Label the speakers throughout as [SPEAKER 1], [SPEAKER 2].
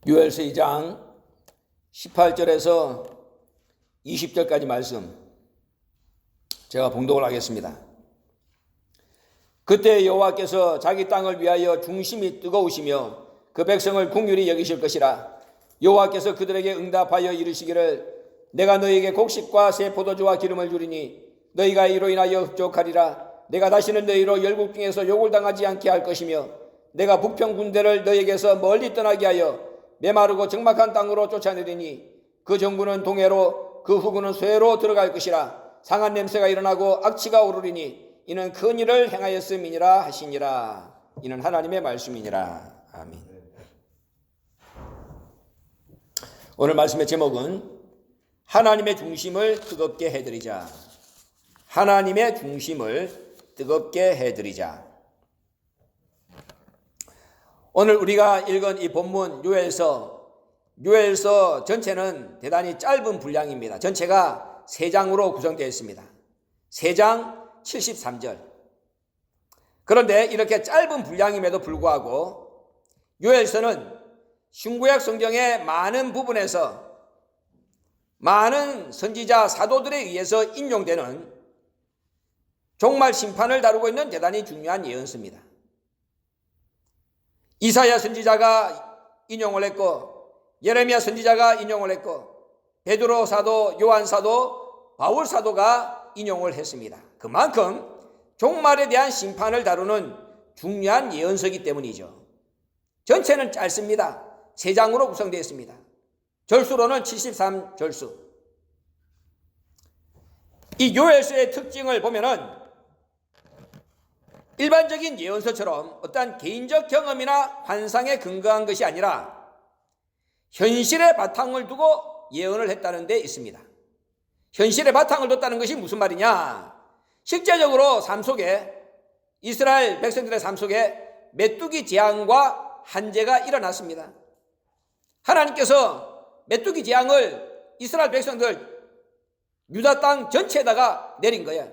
[SPEAKER 1] 요엘서 2장 18절에서 20절까지 말씀 제가 봉독을 하겠습니다. 그때 여호와께서 자기 땅을 위하여 중심이 뜨거우시며 그 백성을 긍휼히 여기실 것이라. 여호와께서 그들에게 응답하여 이르시기를 내가 너희에게 곡식과 새 포도주와 기름을 주리니 너희가 이로 인하여 흡족하리라. 내가 다시는 너희로 열국 중에서 욕을 당하지 않게 할 것이며 내가 북평 군대를 너희에게서 멀리 떠나게 하여 메마르고 적막한 땅으로 쫓아내리니 그 정부는 동해로 그 후군은 서해로 들어갈 것이라. 상한 냄새가 일어나고 악취가 오르리니 이는 큰 일을 행하였음이니라 하시니라. 이는 하나님의 말씀이니라. 아멘. 오늘 말씀의 제목은 하나님의 중심을 뜨겁게 해드리자. 하나님의 중심을 뜨겁게 해드리자. 오늘 우리가 읽은 이 본문 요엘서 전체는 대단히 짧은 분량입니다. 전체가 3장으로 구성되어 있습니다. 3장 73절. 그런데 이렇게 짧은 분량임에도 불구하고 요엘서는 신구약 성경의 많은 부분에서 많은 선지자 사도들에 의해서 인용되는 종말 심판을 다루고 있는 대단히 중요한 예언서입니다. 이사야 선지자가 인용을 했고 예레미야 선지자가 인용을 했고 베드로 사도, 요한 사도, 바울 사도가 인용을 했습니다. 그만큼 종말에 대한 심판을 다루는 중요한 예언서이기 때문이죠. 전체는 짧습니다. 3장으로 구성되어 있습니다. 절수로는 73절수. 이 요엘서의 특징을 보면은 일반적인 예언서처럼 어떠한 개인적 경험이나 환상에 근거한 것이 아니라 현실의 바탕을 두고 예언을 했다는 데 있습니다. 현실의 바탕을 뒀다는 것이 무슨 말이냐? 실제적으로 삶 속에 이스라엘 백성들의 삶 속에 메뚜기 재앙과 한재가 일어났습니다. 하나님께서 메뚜기 재앙을 이스라엘 백성들 유다 땅 전체에다가 내린 거예요.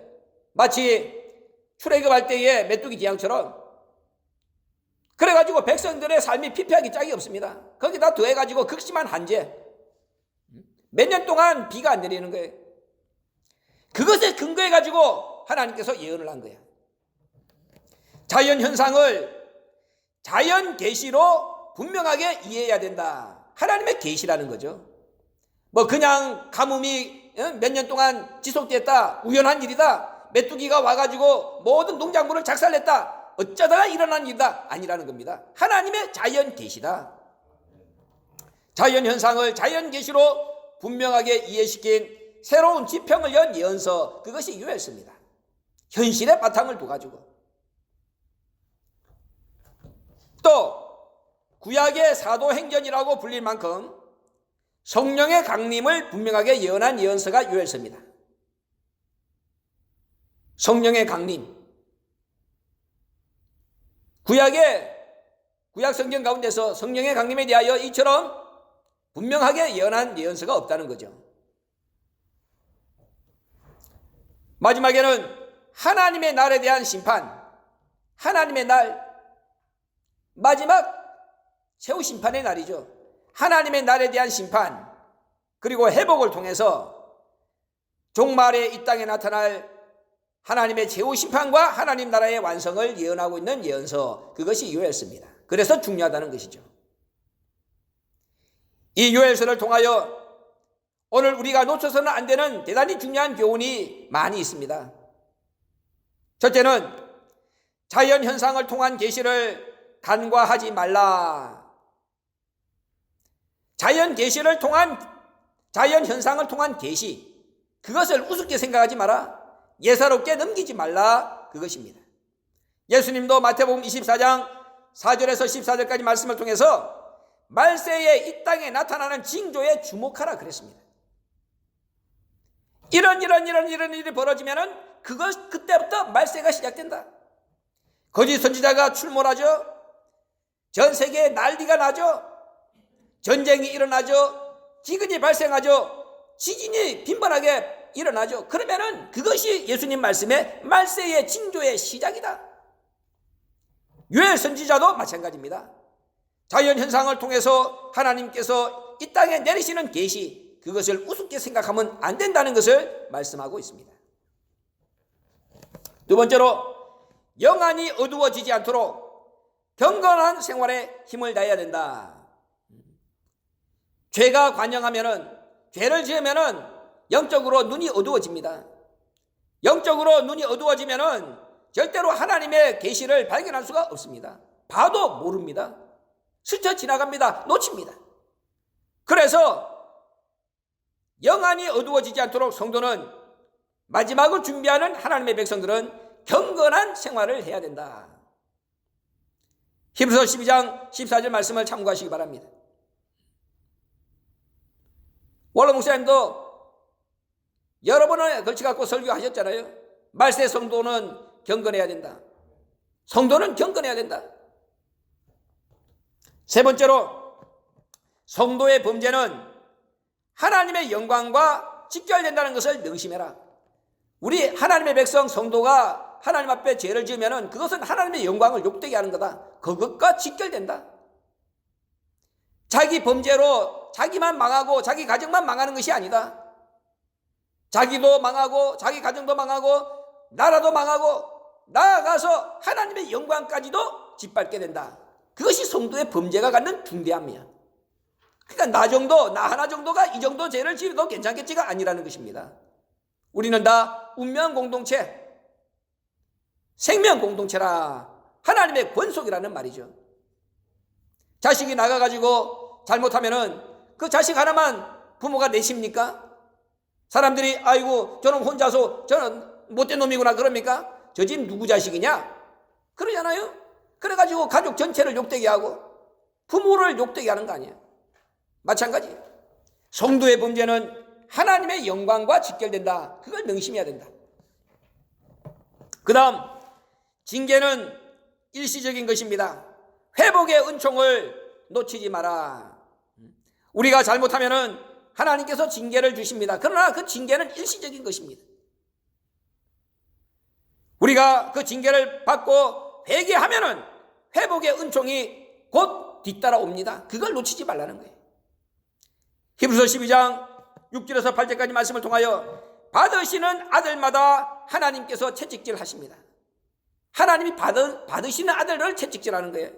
[SPEAKER 1] 마치 출애굽할 때의 메뚜기 재앙처럼. 그래가지고 백성들의 삶이 피폐하기 짝이 없습니다. 거기다 더해가지고 극심한 한재. 몇 년 동안 비가 안 내리는 거예요. 그것에 근거해가지고 하나님께서 예언을 한 거예요. 자연 현상을 자연 계시로 분명하게 이해해야 된다. 하나님의 계시라는 거죠. 뭐 그냥 가뭄이 몇 년 동안 지속됐다. 우연한 일이다. 메뚜기가 와가지고 모든 농작물을 작살냈다. 어쩌다가 일어난 일이다. 아니라는 겁니다. 하나님의 자연 계시다. 자연 현상을 자연 계시로 분명하게 이해시킨 새로운 지평을 연 예언서, 그것이 요엘서입니다. 현실의 바탕을 둬가지고. 또 구약의 사도행전이라고 불릴 만큼 성령의 강림을 분명하게 예언한 예언서가 요엘서입니다. 성령의 강림. 구약 성경 가운데서 성령의 강림에 대하여 이처럼 분명하게 예언한 예언서가 없다는 거죠. 마지막에는 하나님의 날에 대한 심판, 하나님의 날, 마지막 최후 심판의 날이죠. 하나님의 날에 대한 심판, 그리고 회복을 통해서 종말에 이 땅에 나타날 하나님의 최후 심판과 하나님 나라의 완성을 예언하고 있는 예언서, 그것이 요엘서입니다. 그래서 중요하다는 것이죠. 이 요엘서를 통하여 오늘 우리가 놓쳐서는 안 되는 대단히 중요한 교훈이 많이 있습니다. 첫째는 자연 현상을 통한 계시를 간과하지 말라. 자연 계시를 통한, 자연 현상을 통한 계시, 그것을 우습게 생각하지 마라. 예사롭게 넘기지 말라. 그것입니다. 예수님도 마태복음 24장 4절에서 14절까지 말씀을 통해서 말세에 이 땅에 나타나는 징조에 주목하라 그랬습니다. 이런 일이 벌어지면은 그때부터 말세가 시작된다. 거짓 선지자가 출몰하죠. 전 세계에 난리가 나죠. 전쟁이 일어나죠. 기근이 발생하죠. 지진이 빈번하게 일어나죠. 그러면은 그것이 예수님 말씀의 말세의 징조의 시작이다. 요엘 선지자도 마찬가지입니다. 자연 현상을 통해서 하나님께서 이 땅에 내리시는 계시, 그것을 우습게 생각하면 안 된다는 것을 말씀하고 있습니다. 두 번째로, 영안이 어두워지지 않도록 경건한 생활에 힘을 다해야 된다. 죄가 관영하면은, 죄를 지으면은 영적으로 눈이 어두워집니다. 영적으로 눈이 어두워지면은 절대로 하나님의 계시를 발견할 수가 없습니다. 봐도 모릅니다. 스쳐 지나갑니다. 놓칩니다. 그래서 영안이 어두워지지 않도록 성도는, 마지막을 준비하는 하나님의 백성들은 경건한 생활을 해야 된다. 히브리서 12장 14절 말씀을 참고하시기 바랍니다. 원로 목사님도 여러 번을 걸쳐갖고 설교하셨잖아요. 말세 성도는 경건해야 된다. 성도는 경건해야 된다. 세 번째로, 성도의 범죄는 하나님의 영광과 직결된다는 것을 명심해라. 우리 하나님의 백성 성도가 하나님 앞에 죄를 지으면 그것은 하나님의 영광을 욕되게 하는 거다. 그것과 직결된다. 자기 범죄로 자기만 망하고 자기 가정만 망하는 것이 아니다. 자기도 망하고 자기 가정도 망하고 나라도 망하고 나아가서 하나님의 영광까지도 짓밟게 된다. 그것이 성도의 범죄가 갖는 중대함이야. 그러니까 나 하나 정도가 이 정도 죄를 지어도 괜찮겠지가 아니라는 것입니다. 우리는 다 운명 공동체, 생명 공동체라, 하나님의 권속이라는 말이죠. 자식이 나가가지고 잘못하면은 그 자식 하나만 부모가 내십니까? 사람들이 아이고 저는 혼자서 저는 못된 놈이구나 그럽니까? 저 집 누구 자식이냐? 그러잖아요. 그래가지고 가족 전체를 욕되게 하고 부모를 욕되게 하는 거 아니야. 마찬가지. 성도의 범죄는 하나님의 영광과 직결된다. 그걸 명심해야 된다. 그 다음, 징계는 일시적인 것입니다. 회복의 은총을 놓치지 마라. 우리가 잘못하면은 하나님께서 징계를 주십니다. 그러나 그 징계는 일시적인 것입니다. 우리가 그 징계를 받고 회개하면은 회복의 은총이 곧 뒤따라옵니다. 그걸 놓치지 말라는 거예요. 히브리서 12장 6절에서 8절까지 말씀을 통하여 받으시는 아들마다 하나님께서 채찍질 하십니다. 하나님이 받으시는 아들을 채찍질하는 거예요.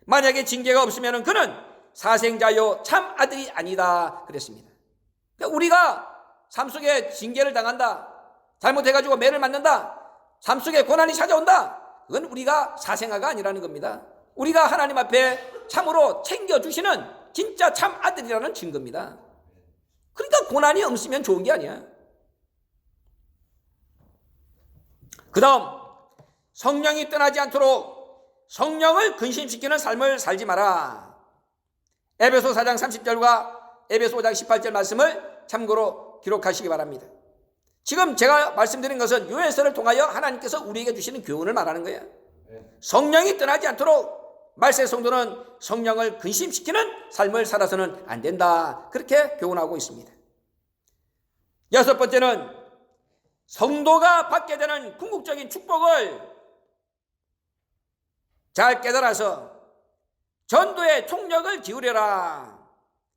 [SPEAKER 1] 만약에 징계가 없으면 그는 사생자요 참 아들이 아니다 그랬습니다. 그러니까 우리가 삶 속에 징계를 당한다, 잘못해가지고 매를 맞는다, 삶 속에 고난이 찾아온다, 그건 우리가 사생아가 아니라는 겁니다. 우리가 하나님 앞에 참으로 챙겨주시는 진짜 참 아들이라는 증거입니다. 그러니까 고난이 없으면 좋은 게 아니야. 그 다음, 성령이 떠나지 않도록 성령을 근심시키는 삶을 살지 마라. 에베소 4장 30절과 에베소 5장 18절 말씀을 참고로 기록하시기 바랍니다. 지금 제가 말씀드린 것은 요에서를 통하여 하나님께서 우리에게 주시는 교훈을 말하는 거예요. 성령이 떠나지 않도록 말세 성도는 성령을 근심시키는 삶을 살아서는 안 된다. 그렇게 교훈하고 있습니다. 여섯 번째는 성도가 받게 되는 궁극적인 축복을 잘 깨달아서 전도에 총력을 기울여라.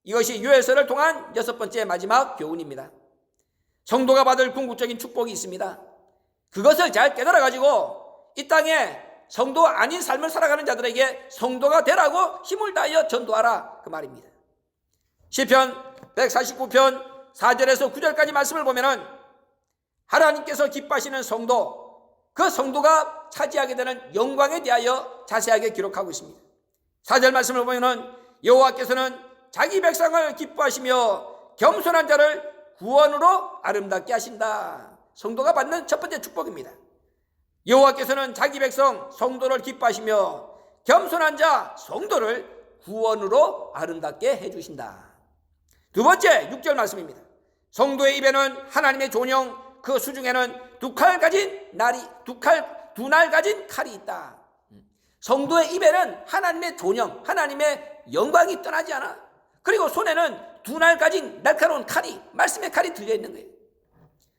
[SPEAKER 1] 이것이 요에서를 통한 여섯 번째 마지막 교훈입니다. 성도가 받을 궁극적인 축복이 있습니다. 그것을 잘 깨달아가지고 이 땅에 성도 아닌 삶을 살아가는 자들에게 성도가 되라고 힘을 다하여 전도하라 그 말입니다. 시편 149편 4절에서 9절까지 말씀을 보면은 하나님께서 기뻐하시는 성도, 그 성도가 차지하게 되는 영광에 대하여 자세하게 기록하고 있습니다. 4절 말씀을 보면은 여호와께서는 자기 백성을 기뻐하시며 겸손한 자를 구원으로 아름답게 하신다. 성도가 받는 첫 번째 축복입니다. 여호와께서는 자기 백성 성도를 기뻐하시며 겸손한 자 성도를 구원으로 아름답게 해주신다. 두 번째 6절 말씀입니다. 성도의 입에는 하나님의 존영, 그 수중에는 두 날 가진 칼이 있다. 성도의 입에는 하나님의 존영, 하나님의 영광이 떠나지 않아. 그리고 손에는 두 날 가진 날카로운 칼이, 말씀의 칼이 들려있는 거예요.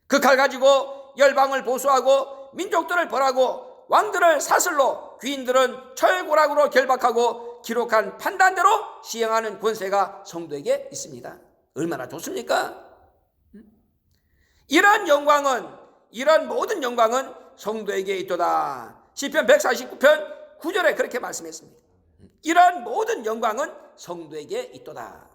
[SPEAKER 1] 그 칼 가지고 열방을 보수하고 민족들을 벌하고 왕들을 사슬로, 귀인들은 철고락으로 결박하고 기록한 판단대로 시행하는 권세가 성도에게 있습니다. 얼마나 좋습니까? 이런 모든 영광은 성도에게 있도다. 시편 149편 9절에 그렇게 말씀했습니다. 이런 모든 영광은 성도에게 있도다.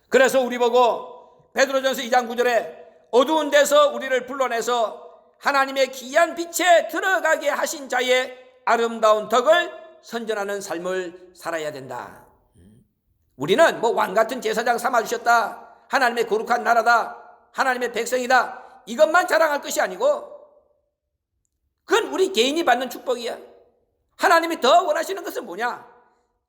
[SPEAKER 1] 그래서 우리 보고 베드로전서 2장 9절에 어두운 데서 우리를 불러내서 하나님의 귀한 빛에 들어가게 하신 자의 아름다운 덕을 선전하는 삶을 살아야 된다. 우리는 왕 같은 제사장 삼아주셨다, 하나님의 거룩한 나라다, 하나님의 백성이다, 이것만 자랑할 것이 아니고 그건 우리 개인이 받는 축복이야. 하나님이 더 원하시는 것은 뭐냐?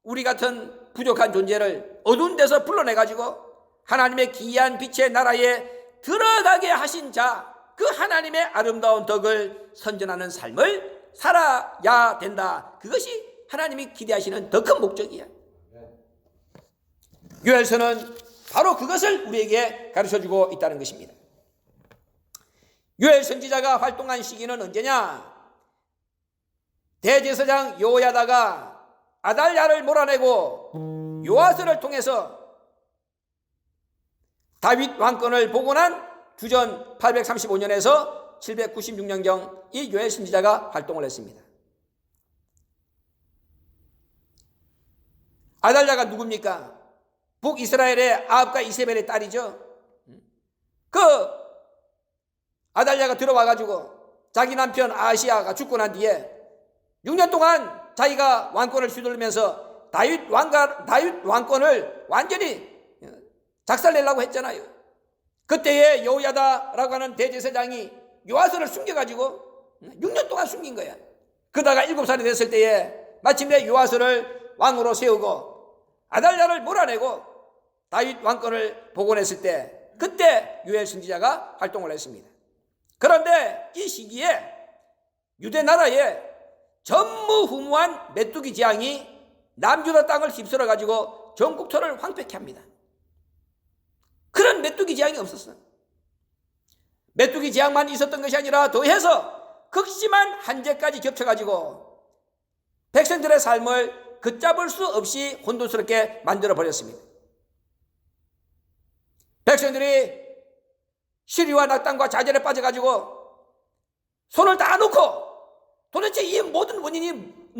[SPEAKER 1] 우리 같은 부족한 존재를 어두운 데서 불러내가지고 하나님의 귀한 빛의 나라에 들어가게 하신 자, 그 하나님의 아름다운 덕을 선전하는 삶을 살아야 된다. 그것이 하나님이 기대하시는 더 큰 목적이야. 요엘서는 바로 그것을 우리에게 가르쳐주고 있다는 것입니다. 요엘 선지자가 활동한 시기는 언제냐? 대제사장 여호야다가 아달랴를 몰아내고 요아스를 통해서 다윗 왕권을 복원한 주전 835년에서 796년경 이 요엘 선지자가 활동을 했습니다. 아달랴가 누굽니까? 북이스라엘의 아합과 이세벨의 딸이죠. 그 아달랴가 들어와가지고 자기 남편 아하시야가 죽고 난 뒤에 6년 동안 자기가 왕권을 휘두르면서 다윗 왕권을 완전히 작살내려고 했잖아요. 그때에 여호야다라고 하는 대제사장이 요아스를 숨겨가지고 6년 동안 숨긴 거야. 그러다가 7살이 됐을 때에 마침내 요아스를 왕으로 세우고 아달랴를 몰아내고 다윗 왕권을 복원했을 때, 그때 요엘 선지자가 활동을 했습니다. 그런데 이 시기에 유대 나라에 전무후무한 메뚜기 재앙이 남유다 땅을 휩쓸어 가지고 전국토를 황폐케 합니다. 그런 메뚜기 재앙이 없었어요. 메뚜기 재앙만 있었던 것이 아니라 더해서 극심한 한재까지 겹쳐가지고 백성들의 삶을 걷잡을 수 없이 혼돈스럽게 만들어버렸습니다. 백성들이 시리와 낙담과 좌절에 빠져가지고 손을 다 놓고 도대체 이 모든 원인이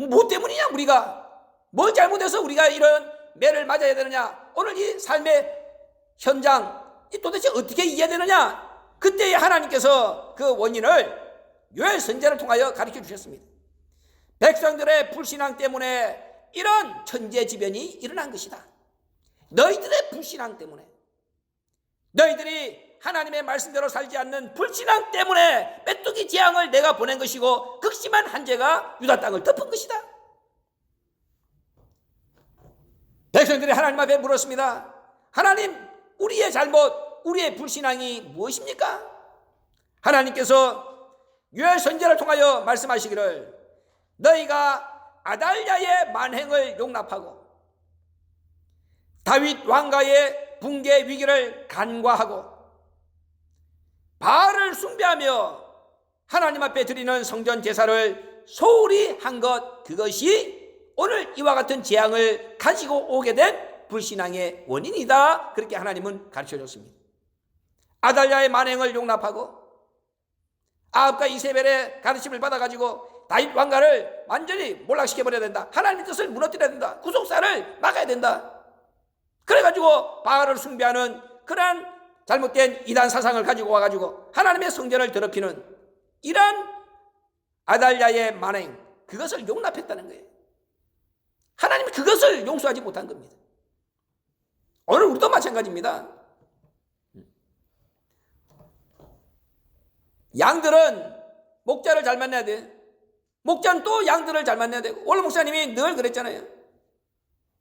[SPEAKER 1] 뭐 때문이냐, 우리가 뭘 잘못해서 우리가 이런 매를 맞아야 되느냐, 오늘 이 삶의 현장 이 도대체 어떻게 이해해야 되느냐, 그때에 하나님께서 그 원인을 요엘 선지자를 통하여 가르쳐 주셨습니다. 백성들의 불신앙 때문에 이런 천재지변이 일어난 것이다. 너희들의 불신앙 때문에, 너희들이 하나님의 말씀대로 살지 않는 불신앙 때문에 메뚜기 재앙을 내가 보낸 것이고 극심한 한재가 유다 땅을 덮은 것이다. 백성들이 하나님 앞에 물었습니다. 하나님, 우리의 잘못, 우리의 불신앙이 무엇입니까? 하나님께서 요엘 선지자를 통하여 말씀하시기를, 너희가 아달랴의 만행을 용납하고 다윗 왕가의 붕괴 위기를 간과하고 바알을 숭배하며 하나님 앞에 드리는 성전 제사를 소홀히 한 것, 그것이 오늘 이와 같은 재앙을 가지고 오게 된 불신앙의 원인이다. 그렇게 하나님은 가르쳐줬습니다. 아달랴의 만행을 용납하고 아합과 이세벨의 가르침을 받아가지고 다윗 왕가를 완전히 몰락시켜버려야 된다. 하나님의 뜻을 무너뜨려야 된다. 구속사를 막아야 된다. 그래가지고 바알을 숭배하는 그러한 잘못된 이단 사상을 가지고 와가지고 하나님의 성전을 더럽히는 이런 아달랴의 만행, 그것을 용납했다는 거예요. 하나님이 그것을 용서하지 못한 겁니다. 오늘 우리도 마찬가지입니다. 양들은 목자를 잘 만나야 돼. 목자는 또 양들을 잘 만나야 되고, 오늘 목사님이 늘 그랬잖아요.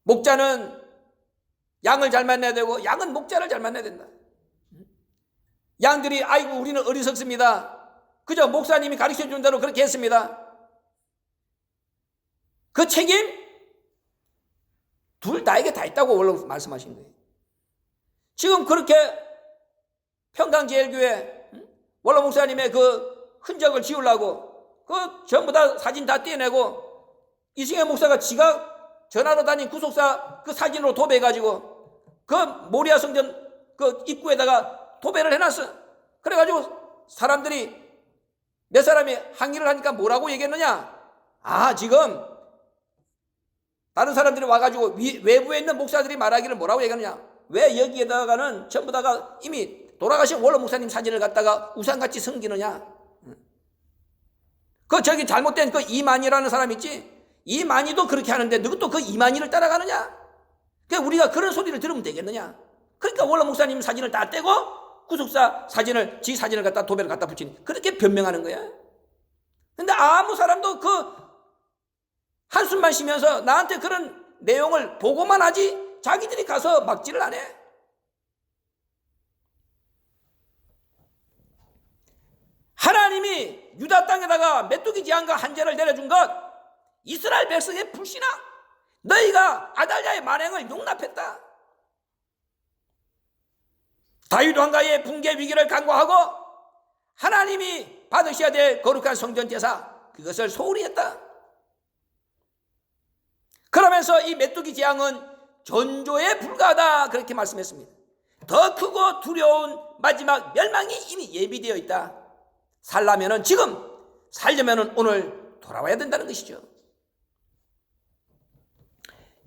[SPEAKER 1] 목자는 양을 잘 만나야 되고 양은 목자를 잘 만나야 된다. 양들이 아이고 우리는 어리석습니다, 그저 목사님이 가르쳐준 대로 그렇게 했습니다, 그 책임 둘 다에게 다 있다고 원래 말씀하신 거예요. 지금 그렇게 평강제일교회 원로 목사님의 그 흔적을 지우려고 그 전부 다 사진 다 떼내고 이승혜 목사가 지가 전하러 다닌 구속사 그 사진으로 도배해가지고 그 모리아 성전 그 입구에다가 도배를 해놨어. 그래가지고 사람들이 몇 사람이 항의를 하니까 뭐라고 얘기했느냐? 아, 지금 다른 사람들이 와가지고 외부에 있는 목사들이 말하기를 뭐라고 얘기하느냐? 왜 여기에다가는 전부 다가 이미 돌아가신 원로 목사님 사진을 갖다가 우상같이 섬기느냐? 그 저기 잘못된 그 이만희라는 사람 있지? 이만희도 그렇게 하는데 누구 또 그 이만희를 따라가느냐? 그러니까 우리가 그런 소리를 들으면 되겠느냐? 그러니까 원로 목사님 사진을 다 떼고 구속사 사진을, 지 사진을 갖다 도배를 갖다 붙이니 그렇게 변명하는 거야. 근데 아무 사람도 그 한숨만 쉬면서 나한테 그런 내용을 보고만 하지 자기들이 가서 막지를 안 해. 하나님이 유다 땅에다가 메뚜기 재앙과 한재를 내려준 것, 이스라엘 백성의 불신앙, 너희가 아달랴의 만행을 용납했다. 다윗 왕가의 붕괴 위기를 간과하고 하나님이 받으셔야 될 거룩한 성전 제사, 그것을 소홀히 했다. 그러면서 이 메뚜기 재앙은 전조에 불과하다, 그렇게 말씀했습니다. 더 크고 두려운 마지막 멸망이 이미 예비되어 있다. 살려면은 지금, 살려면은 오늘 돌아와야 된다는 것이죠.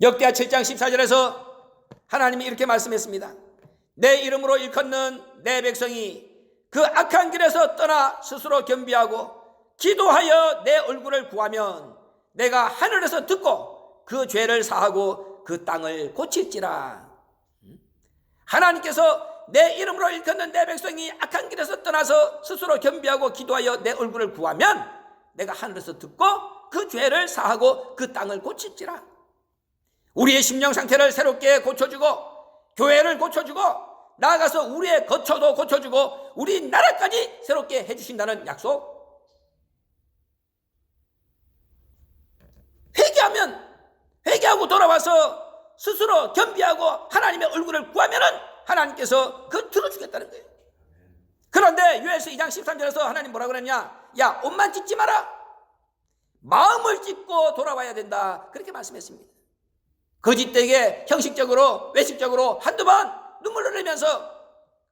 [SPEAKER 1] 역대하 7장 14절에서 하나님이 이렇게 말씀했습니다. 내 이름으로 일컫는 내 백성이 그 악한 길에서 떠나 스스로 겸비하고 기도하여 내 얼굴을 구하면 내가 하늘에서 듣고 그 죄를 사하고 그 땅을 고칠지라. 하나님께서 내 이름으로 일컫는 내 백성이 악한 길에서 떠나서 스스로 겸비하고 기도하여 내 얼굴을 구하면 내가 하늘에서 듣고 그 죄를 사하고 그 땅을 고칠지라. 우리의 심령 상태를 새롭게 고쳐주고 교회를 고쳐주고 나아가서 우리의 거처도 고쳐주고 우리 나라까지 새롭게 해주신다는 약속. 회개하고 돌아와서 스스로 겸비하고 하나님의 얼굴을 구하면은 하나님께서 그 들어주겠다는 거예요. 그런데 요엘서 2장 13절에서 하나님 뭐라고 그랬냐? 야, 옷만 찢지 마라. 마음을 찢고 돌아와야 된다. 그렇게 말씀했습니다. 거짓되게 형식적으로 외식적으로 한두 번 눈물을 흘리면서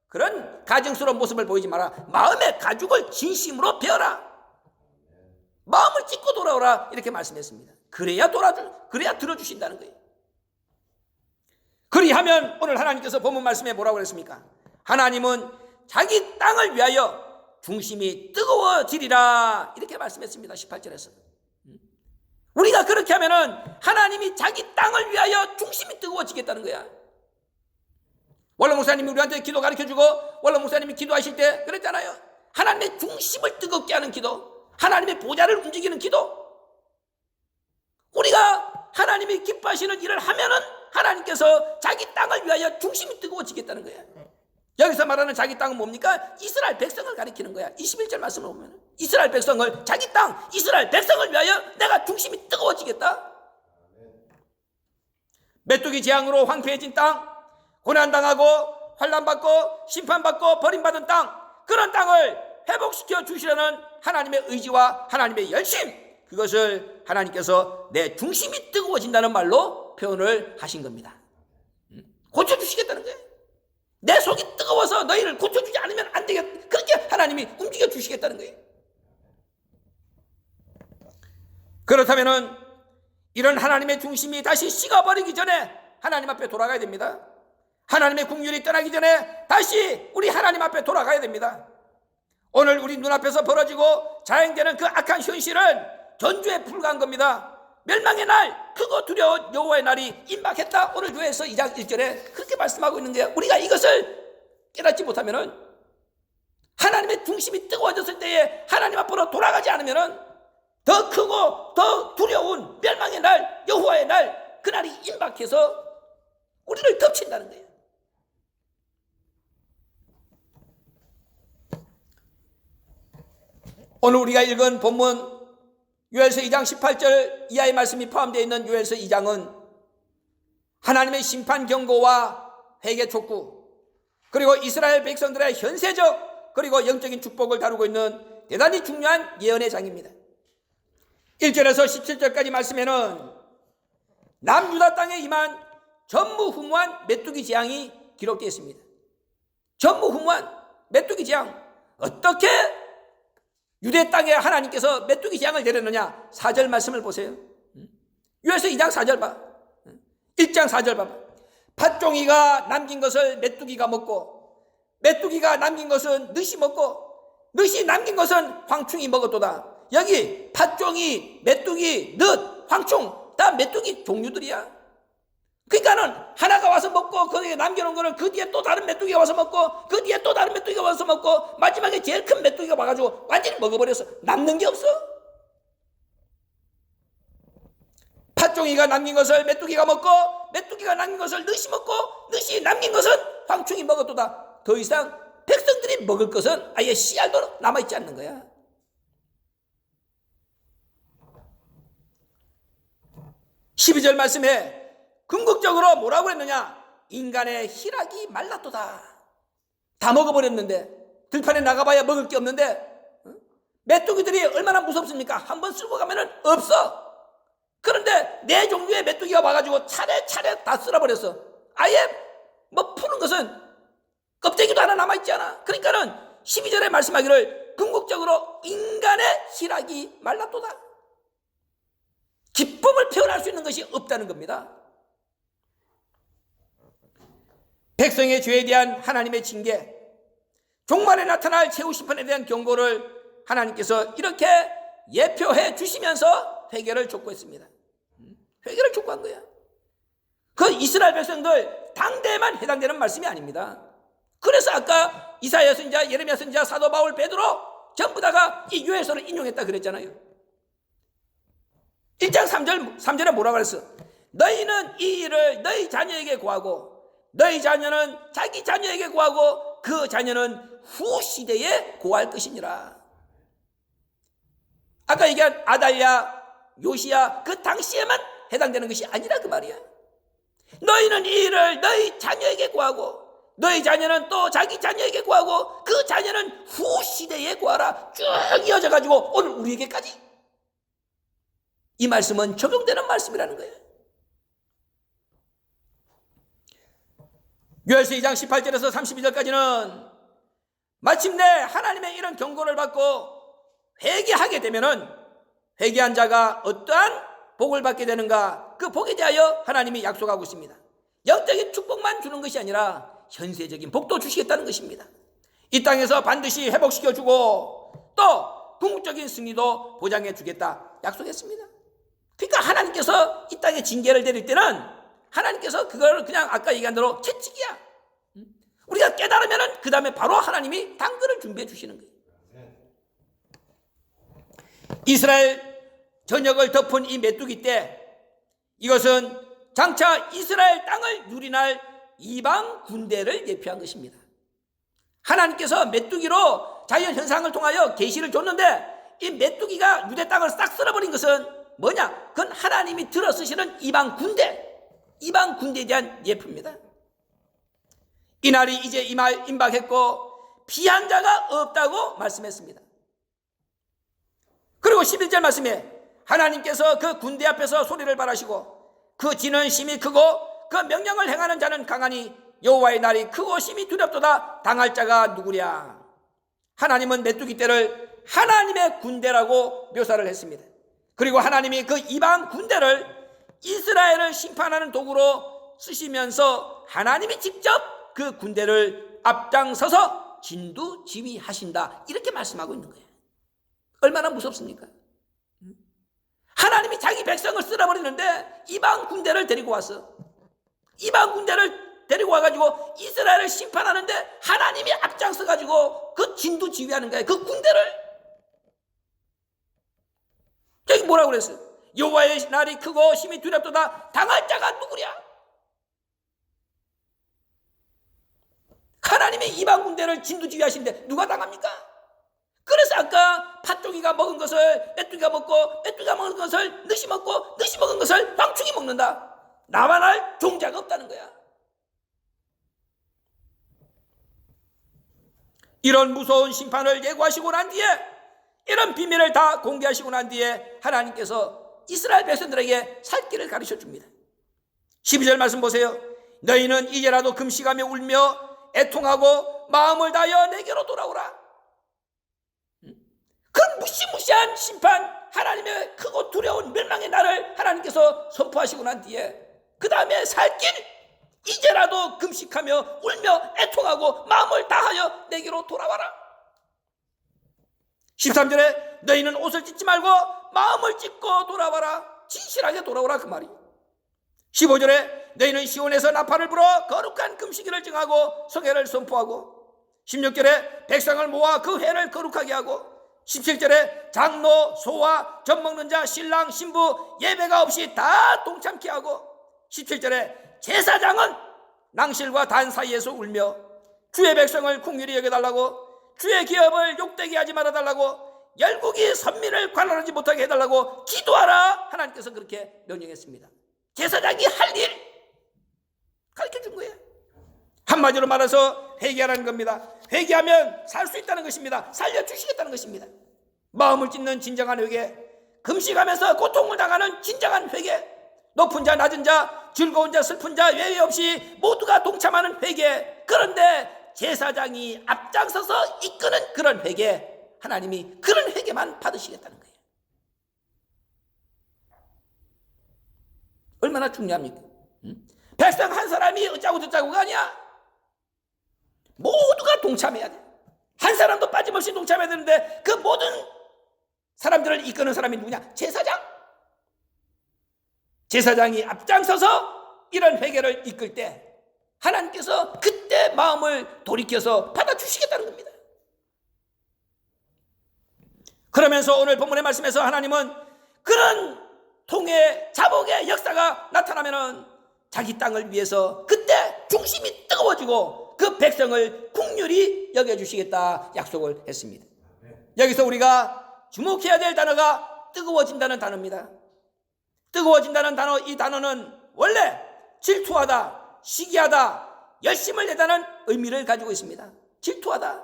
[SPEAKER 1] 그런 가증스러운 모습을 보이지 마라. 마음의 가죽을 진심으로 베어라. 마음을 찢고 돌아오라. 이렇게 말씀했습니다. 그래야 들어주신다는 거예요. 그리하면 오늘 하나님께서 본문 말씀에 뭐라고 그랬습니까? 하나님은 자기 땅을 위하여 중심이 뜨거워지리라. 이렇게 말씀했습니다. 18절에서. 우리가 그렇게 하면은 하나님이 자기 땅을 위하여 중심이 뜨거워지겠다는 거야. 원로 목사님이 우리한테 기도 가르쳐주고 원로 목사님이 기도하실 때 그랬잖아요. 하나님의 중심을 뜨겁게 하는 기도, 하나님의 보좌를 움직이는 기도. 우리가 하나님이 기뻐하시는 일을 하면은 하나님께서 자기 땅을 위하여 중심이 뜨거워지겠다는 거야. 여기서 말하는 자기 땅은 뭡니까? 이스라엘 백성을 가리키는 거야. 21절 말씀을 보면 이스라엘 백성을, 자기 땅 이스라엘 백성을 위하여 내가 중심이 뜨거워지겠다. 메뚜기 재앙으로 황폐해진 땅, 고난당하고 환난받고 심판받고 버림받은 땅, 그런 땅을 회복시켜 주시려는 하나님의 의지와 하나님의 열심, 그것을 하나님께서 내 중심이 뜨거워진다는 말로 표현을 하신 겁니다. 고쳐주시겠다는 거예요. 내 속이 뜨거워서 너희를 고쳐주지 않으면 안 되겠다. 그렇게 하나님이 움직여 주시겠다는 거예요. 그렇다면은 이런 하나님의 중심이 다시 식어버리기 전에 하나님 앞에 돌아가야 됩니다. 하나님의 국률이 떠나기 전에 다시 우리 하나님 앞에 돌아가야 됩니다. 오늘 우리 눈앞에서 벌어지고 자행되는 그 악한 현실은 전주에 불과한 겁니다. 멸망의 날, 크고 두려운 여호와의 날이 임박했다. 오늘 교회에서 2장 1절에 그렇게 말씀하고 있는 거예요. 우리가 이것을 깨닫지 못하면은, 하나님의 중심이 뜨거워졌을 때에 하나님 앞으로 돌아가지 않으면은 더 크고 더 두려운 멸망의 날, 여호와의 날, 그날이 임박해서 우리를 덮친다는 거예요. 오늘 우리가 읽은 본문 요엘서 2장 18절 이하의 말씀이 포함되어 있는 요엘서 2장은 하나님의 심판 경고와 회개 촉구, 그리고 이스라엘 백성들의 현세적 그리고 영적인 축복을 다루고 있는 대단히 중요한 예언의 장입니다. 1절에서 17절까지 말씀에는 남유다 땅에 임한 전무후무한 메뚜기 재앙이 기록되어 있습니다. 전무후무한 메뚜기 재앙. 어떻게 유대 땅에 하나님께서 메뚜기 재앙을 내렸느냐? 4절 말씀을 보세요. 요에서 2장 4절 봐. 1장 4절 봐봐. 팥종이가 남긴 것을 메뚜기가 먹고, 메뚜기가 남긴 것은 늑이 먹고, 늑이 남긴 것은 황충이 먹었도다. 여기 팥종이, 메뚜기, 늑, 황충 다 메뚜기 종류들이야. 그러니까는 하나가 와서 먹고 거기에 남겨놓은 거를 그 뒤에 또 다른 메뚜기가 와서 먹고 그 뒤에 또 다른 메뚜기가 와서 먹고 마지막에 제일 큰 메뚜기가 와가지고 완전히 먹어버렸어. 남는 게 없어. 팥종이가 남긴 것을 메뚜기가 먹고 메뚜기가 남긴 것을 늑이 먹고 늑이 남긴 것은 황충이 먹었도다. 더 이상 백성들이 먹을 것은 아예 씨알도 남아있지 않는 거야. 12절 말씀에 궁극적으로 뭐라고 했느냐? 인간의 희락이 말랐도다. 다 먹어버렸는데, 들판에 나가봐야 먹을 게 없는데, 메뚜기들이 얼마나 무섭습니까? 한번 쓸고 가면은 없어. 그런데 네 종류의 메뚜기가 와가지고 차례차례 다 쓸어버렸어. 아예 뭐 푸는 것은 껍데기도 하나 남아있지 않아. 그러니까는 12절에 말씀하기를 궁극적으로 인간의 희락이 말랐도다. 기쁨을 표현할 수 있는 것이 없다는 겁니다. 백성의 죄에 대한 하나님의 징계, 종말에 나타날 최후 심판에 대한 경고를 하나님께서 이렇게 예표해 주시면서 회개를 촉구했습니다. 회개를 촉구한 거야. 그 이스라엘 백성들 당대에만 해당되는 말씀이 아닙니다. 그래서 아까 이사야 선지자, 예레미야 선지자, 사도 바울, 베드로 전부 다가 이 요엘서를 인용했다 그랬잖아요. 1장 3절에 뭐라고 그랬어? 너희는 이 일을 너희 자녀에게 구하고 너희 자녀는 자기 자녀에게 구하고 그 자녀는 후 시대에 구할 것이니라. 아까 얘기한 아달랴, 요시야 그 당시에만 해당되는 것이 아니라 그 말이야. 너희는 이 일을 너희 자녀에게 구하고 너희 자녀는 또 자기 자녀에게 구하고 그 자녀는 후 시대에 구하라. 쭉 이어져 가지고 오늘 우리에게까지 이 말씀은 적용되는 말씀이라는 거예요. 요엘서 2장 18절에서 32절까지는 마침내 하나님의 이런 경고를 받고 회개하게 되면은 회개한 자가 어떠한 복을 받게 되는가? 그 복에 대하여 하나님이 약속하고 있습니다. 영적인 축복만 주는 것이 아니라 현세적인 복도 주시겠다는 것입니다. 이 땅에서 반드시 회복시켜주고 또 궁극적인 승리도 보장해 주겠다 약속했습니다. 그러니까 하나님께서 이 땅에 징계를 내릴 때는 하나님께서 그걸 그냥 아까 얘기한 대로 채찍이야. 우리가 깨달으면 그 다음에 바로 하나님이 당근을 준비해 주시는 거예요. 이스라엘 전역을 덮은 이 메뚜기 때 이것은 장차 이스라엘 땅을 유린할 이방 군대를 예표한 것입니다. 하나님께서 메뚜기로 자연 현상을 통하여 계시를 줬는데 이 메뚜기가 유대 땅을 싹 쓸어버린 것은 뭐냐? 그건 하나님이 들어 쓰시는 이방 군대에 대한 예표입니다. 이날이 이제 임박했고 피한 자가 없다고 말씀했습니다. 그리고 11절 말씀에 하나님께서 그 군대 앞에서 소리를 발하시고 그 진은 심히 크고 그 명령을 행하는 자는 강하니 여호와의 날이 크고 심히 두렵도다. 당할 자가 누구랴? 하나님은 메뚜기 떼를 하나님의 군대라고 묘사를 했습니다. 그리고 하나님이 그 이방 군대를 이스라엘을 심판하는 도구로 쓰시면서 하나님이 직접 그 군대를 앞장서서 진두지휘하신다. 이렇게 말씀하고 있는 거예요. 얼마나 무섭습니까? 하나님이 자기 백성을 쓸어버리는데 이방 군대를 데리고 왔어. 이방 군대를 데리고 와가지고 이스라엘을 심판하는데 하나님이 앞장서가지고 그 진두지휘하는 거예요. 그 군대를. 여기 뭐라고 그랬어요? 여호와의 날이 크고 심히 두렵도다. 당할 자가 누구랴? 하나님의 이방 군대를 진두지휘하시는데 누가 당합니까? 그래서 아까 팥종이가 먹은 것을 메뚜기가 먹고 메뚜기가 먹은 것을 늑이 먹고 늑이 먹은 것을 황충이 먹는다. 나만 할 종자가 없다는 거야. 이런 무서운 심판을 예고하시고 난 뒤에 이런 비밀을 다 공개하시고 난 뒤에 하나님께서 이스라엘 백성들에게 살 길을 가르쳐 줍니다. 12절 말씀 보세요. 너희는 이제라도 금식하며 울며 애통하고 마음을 다하여 내게로 돌아오라. 그런 무시무시한 심판, 하나님의 크고 두려운 멸망의 날을 하나님께서 선포하시고 난 뒤에 그 다음에 살 길, 이제라도 금식하며 울며 애통하고 마음을 다하여 내게로 돌아와라. 13절에 너희는 옷을 찢지 말고 마음을 찢고 돌아와라. 진실하게 돌아오라, 그 말이. 15절에 너희는 시온에서 나팔을 불어 거룩한 금식일을 정하고 성회를 선포하고, 16절에 백성을 모아 그 회를 거룩하게 하고, 17절에 장로, 소와 젖 먹는 자, 신랑, 신부 예배가 없이 다 동참케 하고, 17절에 제사장은 낭실과 단 사이에서 울며 주의 백성을 긍휼히 여겨달라고, 주의 기업을 욕되게 하지 말아달라고, 열국이 선민을 관할하지 못하게 해달라고 기도하라. 하나님께서 그렇게 명령했습니다. 제사장이 할 일 가르쳐준 거예요. 한마디로 말해서 회개하라는 겁니다. 회개하면 살 수 있다는 것입니다. 살려주시겠다는 것입니다. 마음을 찢는 진정한 회개, 금식하면서 고통을 당하는 진정한 회개, 높은 자 낮은 자 즐거운 자 슬픈 자 예외 없이 모두가 동참하는 회개. 그런데 제사장이 앞장서서 이끄는 그런 회개, 하나님이 그런 회개만 받으시겠다는 거예요. 얼마나 중요합니까? 백성 한 사람이 어쩌고 저쩌고가 아니야. 모두가 동참해야 돼. 한 사람도 빠짐없이 동참해야 되는데 그 모든 사람들을 이끄는 사람이 누구냐? 제사장. 제사장이 앞장서서 이런 회개를 이끌 때 하나님께서 그때 마음을 돌이켜서 받아주시겠다는 겁니다. 그러면서 오늘 본문의 말씀에서 하나님은 그런 통해 자복의 역사가 나타나면은 자기 땅을 위해서 그때 중심이 뜨거워지고 그 백성을 긍휼히 여겨주시겠다 약속을 했습니다. 여기서 우리가 주목해야 될 단어가 뜨거워진다는 단어입니다. 뜨거워진다는 단어, 이 단어는 원래 질투하다, 시기하다, 열심을 내다는 의미를 가지고 있습니다. 질투하다.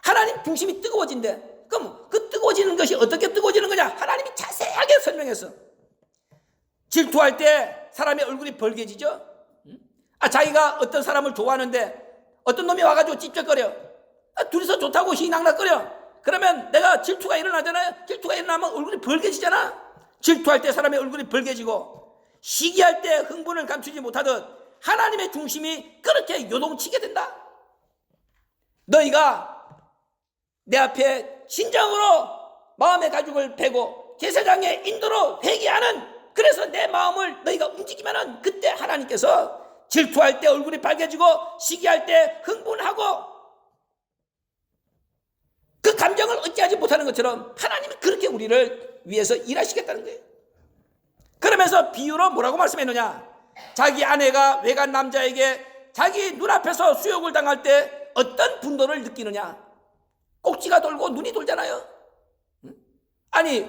[SPEAKER 1] 하나님 중심이 뜨거워진대. 그럼 그 뜨거워지는 것이 어떻게 뜨거워지는 거냐? 하나님이 자세하게 설명했어. 질투할 때 사람의 얼굴이 벌개지죠. 자기가 어떤 사람을 좋아하는데 어떤 놈이 와가지고 찝쩍거려. 둘이서 좋다고 희낙낙거려. 그러면 내가 질투가 일어나잖아요. 질투가 일어나면 얼굴이 벌개지잖아. 질투할 때 사람의 얼굴이 벌개지고, 시기할 때 흥분을 감추지 못하듯 하나님의 중심이 그렇게 요동치게 된다. 너희가 내 앞에 진정으로 마음의 가죽을 베고 제사장의 인도로 회개하는, 그래서 내 마음을 너희가 움직이면은 그때 하나님께서 질투할 때 얼굴이 밝아지고 시기할 때 흥분하고 그 감정을 어찌하지 못하는 것처럼 하나님이 그렇게 우리를 위해서 일하시겠다는 거예요. 그러면서 비유로 뭐라고 말씀했느냐? 자기 아내가 외간 남자에게 자기 눈앞에서 수욕을 당할 때 어떤 분노를 느끼느냐? 꼭지가 돌고 눈이 돌잖아요. 아니,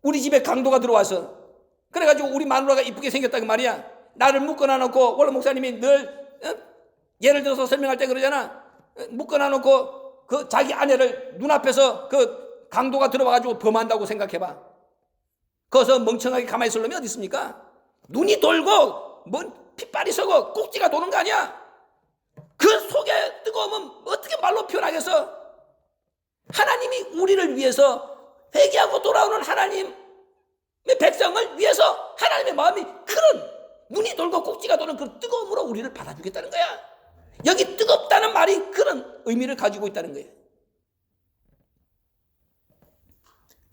[SPEAKER 1] 우리 집에 강도가 들어와서 그래가지고 우리 마누라가 이쁘게 생겼다고 말이야. 나를 묶어놔 놓고, 원래 목사님이 늘 예를 들어서 설명할 때 그러잖아. 묶어놔 놓고 그 자기 아내를 눈앞에서 그 강도가 들어와가지고 범한다고 생각해봐. 거기서 멍청하게 가만히 있을 놈이 어디 있습니까? 눈이 돌고 핏발이 서고 꼭지가 도는 거 아니야? 그 속에 뜨거우면 어떻게 말로 표현하겠어? 하나님이 우리를 위해서 회개하고 돌아오는 하나님의 백성을 위해서 하나님의 마음이 그런 눈이 돌고 꼭지가 도는 그 뜨거움으로 우리를 받아주겠다는 거야. 여기 뜨겁다는 말이 그런 의미를 가지고 있다는 거예요.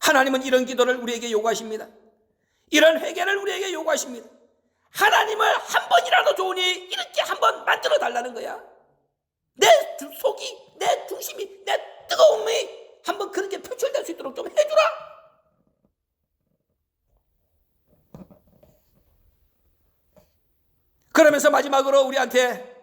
[SPEAKER 1] 하나님은 이런 기도를 우리에게 요구하십니다. 이런 회개를 우리에게 요구하십니다. 하나님을 한 번이라도 좋으니 이렇게 한 번 만들어 달라는 거야. 내 속이, 내 중심이, 내 뜨거움이 한번 그렇게 표출될 수 있도록 좀 해주라. 그러면서 마지막으로 우리한테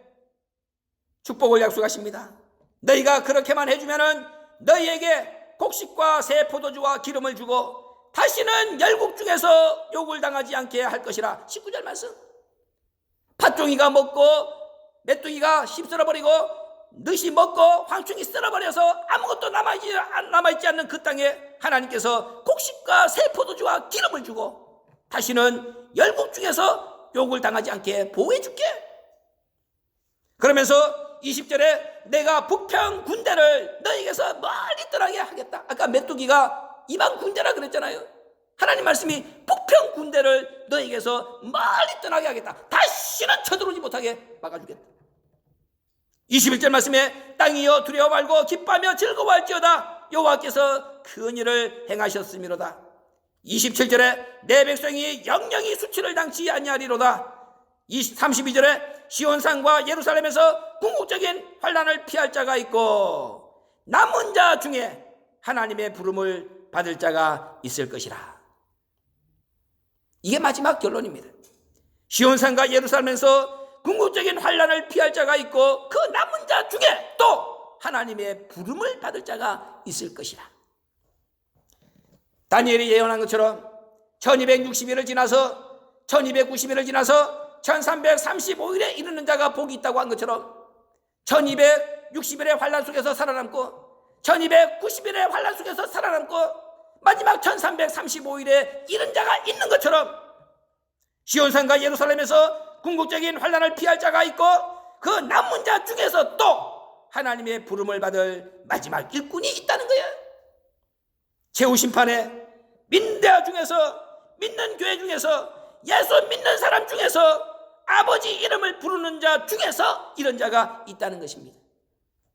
[SPEAKER 1] 축복을 약속하십니다. 너희가 그렇게만 해주면은 너희에게 곡식과 새 포도주와 기름을 주고 다시는 열국 중에서 욕을 당하지 않게 할 것이라. 19절 말씀. 팥종이가 먹고 메뚜기가 휩쓸어버리고 늑이 먹고 황충이 쓸어버려서 아무것도 남아있지 않는 그 땅에 하나님께서 곡식과 새 포도주와 기름을 주고 다시는 열국 중에서 욕을 당하지 않게 보호해 줄게. 그러면서 20절에 내가 북평 군대를 너에게서 멀리 떠나게 하겠다. 아까 메뚜기가 이방 군대라 그랬잖아요. 하나님 말씀이 북평 군대를 너에게서 멀리 떠나게 하겠다. 다시는 쳐들어오지 못하게 막아주겠다. 21절 말씀에 땅이여 두려워 말고 기뻐하며 즐거워할지어다. 여호와께서 큰 일을 행하셨음이로다. 27절에 내 백성이 영영이 수치를 당치 아니하리로다. 32절에 시온산과 예루살렘에서 궁극적인 환난을 피할 자가 있고 남은 자 중에 하나님의 부름을 받을 자가 있을 것이라. 이게 마지막 결론입니다. 시온산과 예루살렘에서 궁극적인 환난을 피할 자가 있고 그 남은 자 중에 또 하나님의 부름을 받을 자가 있을 것이라. 다니엘이 예언한 것처럼 1260일을 지나서 1290일을 지나서 1335일에 이르는 자가 복이 있다고 한 것처럼 1260일의 환난 속에서 살아남고 1290일의 환난 속에서 살아남고 마지막 1335일에 이른 자가 있는 것처럼 시온산과 예루살렘에서 궁극적인 환난을 피할 자가 있고 그 남은 자 중에서 또 하나님의 부름을 받을 마지막 일꾼이 있다는 거예요. 최후 심판에 믿는 자 중에서, 믿는 교회 중에서, 예수 믿는 사람 중에서, 아버지 이름을 부르는 자 중에서 이런 자가 있다는 것입니다.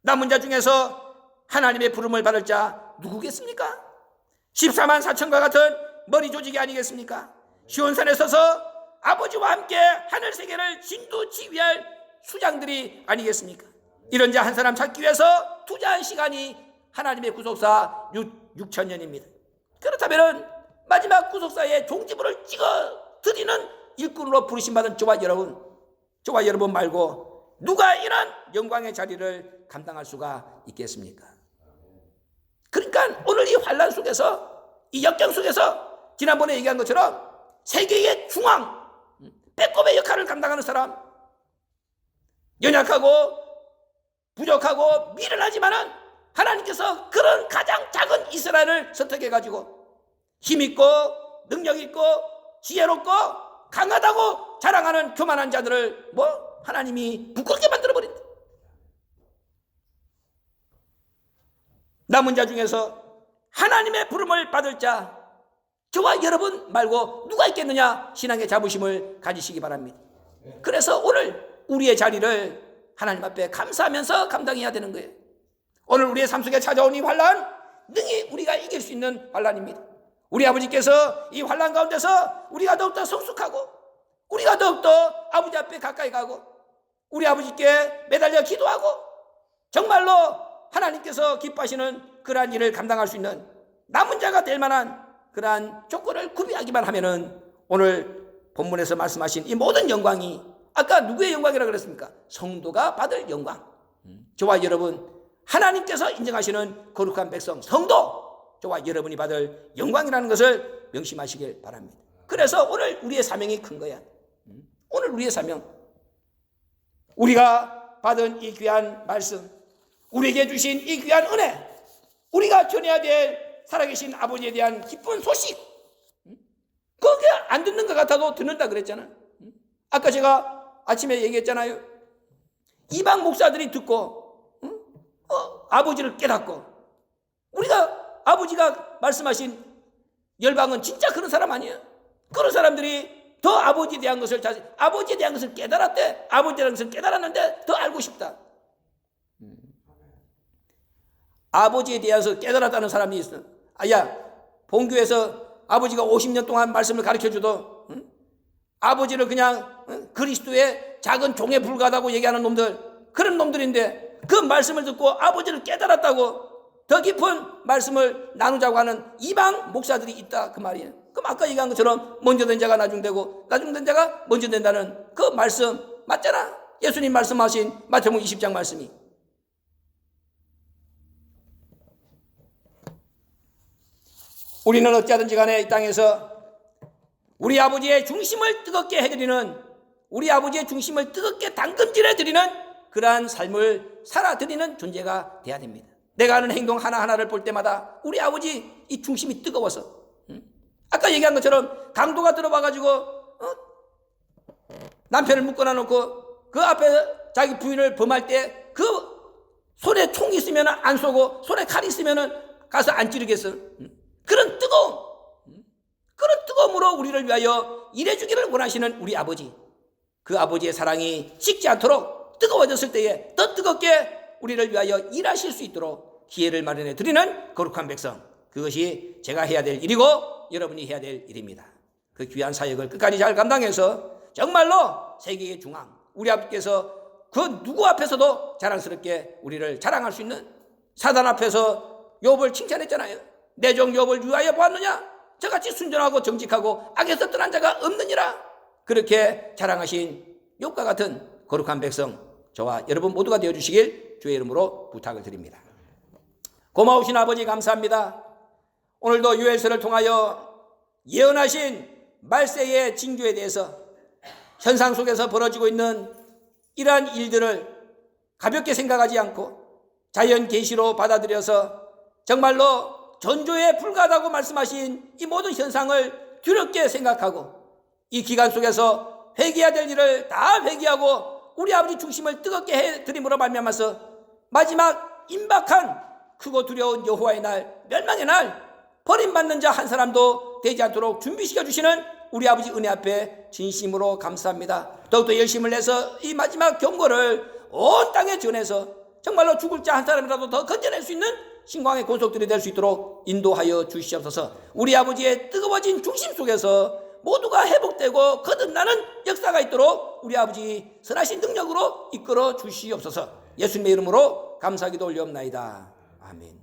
[SPEAKER 1] 남은 자 중에서 하나님의 부름을 받을 자 누구겠습니까? 14만 4천과 같은 머리 조직이 아니겠습니까? 시온산에 서서 아버지와 함께 하늘 세계를 진두지휘할 수장들이 아니겠습니까? 이런 자 한 사람 찾기 위해서 투자한 시간이 하나님의 구속사 6천년입니다. 그렇다면 마지막 구속사의 종지부를 찍어 드리는 일꾼으로 부르심받은 저와 여러분 말고 누가 이런 영광의 자리를 감당할 수가 있겠습니까? 그러니까 오늘 이 환난 속에서, 이 역경 속에서 지난번에 얘기한 것처럼 세계의 중앙, 배꼽의 역할을 감당하는 사람, 연약하고 부족하고 미련하지만은 하나님께서 그런 가장 작은 이스라엘을 선택해가지고 힘있고 능력있고 지혜롭고 강하다고 자랑하는 교만한 자들을 하나님이 부끄럽게 만들어버린다. 남은 자 중에서 하나님의 부름을 받을 자 저와 여러분 말고 누가 있겠느냐? 신앙의 자부심을 가지시기 바랍니다. 그래서 오늘 우리의 자리를 하나님 앞에 감사하면서 감당해야 되는 거예요. 오늘 우리의 삶 속에 찾아온 이 환난 능히 우리가 이길 수 있는 환난입니다. 우리 아버지께서 이 환난 가운데서 우리가 더욱더 성숙하고 우리가 더욱더 아버지 앞에 가까이 가고 우리 아버지께 매달려 기도하고 정말로 하나님께서 기뻐하시는 그러한 일을 감당할 수 있는 남은 자가 될 만한 그러한 조건을 구비하기만 하면은 오늘 본문에서 말씀하신 이 모든 영광이 아까 누구의 영광이라고 그랬습니까? 성도가 받을 영광. 저와 여러분 하나님께서 인정하시는 거룩한 백성 성도 저와 여러분이 받을 영광이라는 것을 명심하시길 바랍니다. 그래서 오늘 우리의 사명이 큰 거야. 오늘 우리의 사명, 우리가 받은 이 귀한 말씀, 우리에게 주신 이 귀한 은혜, 우리가 전해야 될 살아계신 아버지에 대한 기쁜 소식, 그게 안 듣는 것 같아도 듣는다 그랬잖아요. 아까 제가 아침에 얘기했잖아요. 이방 목사들이 듣고 아버지를 깨닫고, 우리가 아버지가 말씀하신 열방은 진짜 그런 사람 아니에요. 그런 사람들이 더 아버지에 대한 것을 아버지에 대한 것을 깨달았대. 아버지에 대한 것을 깨달았는데 더 알고 싶다. 아버지에 대해서 깨달았다는 사람이 있어. 본교에서 아버지가 50년 동안 말씀을 가르쳐줘도 아버지를 그냥 그리스도의 작은 종에 불과하다고 얘기하는 놈들, 그런 놈들인데 그 말씀을 듣고 아버지를 깨달았다고 더 깊은 말씀을 나누자고 하는 이방 목사들이 있다 그 말이에요. 그럼 아까 얘기한 것처럼 먼저 된 자가 나중되고 나중된 자가 먼저 된다는 그 말씀 맞잖아. 예수님 말씀하신 마태복음 20장 말씀이. 우리는 어찌하든지 간에 이 땅에서 우리 아버지의 중심을 뜨겁게 해드리는, 우리 아버지의 중심을 뜨겁게 담금질해드리는 그러한 삶을 살아드리는 존재가 돼야 됩니다. 내가 하는 행동 하나하나를 볼 때마다 우리 아버지 이 중심이 뜨거워서, 아까 얘기한 것처럼 강도가 들어와가지고 남편을 묶어놔 놓고 그 앞에 자기 부인을 범할 때 그 손에 총이 있으면 안 쏘고 손에 칼이 있으면 가서 안 찌르겠어? 그런 뜨거움으로 우리를 위하여 일해주기를 원하시는 우리 아버지, 그 아버지의 사랑이 식지 않도록 뜨거워졌을 때에 더 뜨겁게 우리를 위하여 일하실 수 있도록 기회를 마련해 드리는 거룩한 백성, 그것이 제가 해야 될 일이고 여러분이 해야 될 일입니다. 그 귀한 사역을 끝까지 잘 감당해서 정말로 세계의 중앙, 우리 아버지께서 그 누구 앞에서도 자랑스럽게 우리를 자랑할 수 있는, 사단 앞에서 욥을 칭찬했잖아요. 내 종 욥을 위하여 보았느냐? 저같이 순전하고 정직하고 악에서 떠난 자가 없느니라. 그렇게 자랑하신 욥과 같은 거룩한 백성, 저와 여러분 모두가 되어주시길 주의 이름으로 부탁을 드립니다. 고마우신 아버지 감사합니다. 오늘도 요엘서를 통하여 예언하신 말세의 징조에 대해서, 현상 속에서 벌어지고 있는 이러한 일들을 가볍게 생각하지 않고 자연 계시로 받아들여서 정말로 전조에 불과하다고 말씀하신 이 모든 현상을 두렵게 생각하고 이 기간 속에서 회개해야 될 일을 다 회개하고 우리 아버지 중심을 뜨겁게 해드림으로 말미암아서 마지막 임박한 크고 두려운 여호와의 날, 멸망의 날, 버림받는 자 한 사람도 되지 않도록 준비시켜 주시는 우리 아버지 은혜 앞에 진심으로 감사합니다. 더욱더 열심을 내서 이 마지막 경고를 온 땅에 전해서 정말로 죽을 자 한 사람이라도 더 건져낼 수 있는 신광의 권속들이 될 수 있도록 인도하여 주시옵소서. 우리 아버지의 뜨거워진 중심 속에서 모두가 회복되고 거듭나는 역사가 있도록 우리 아버지 선하신 능력으로 이끌어 주시옵소서. 예수님의 이름으로 감사기도 올려옵나이다. 아멘.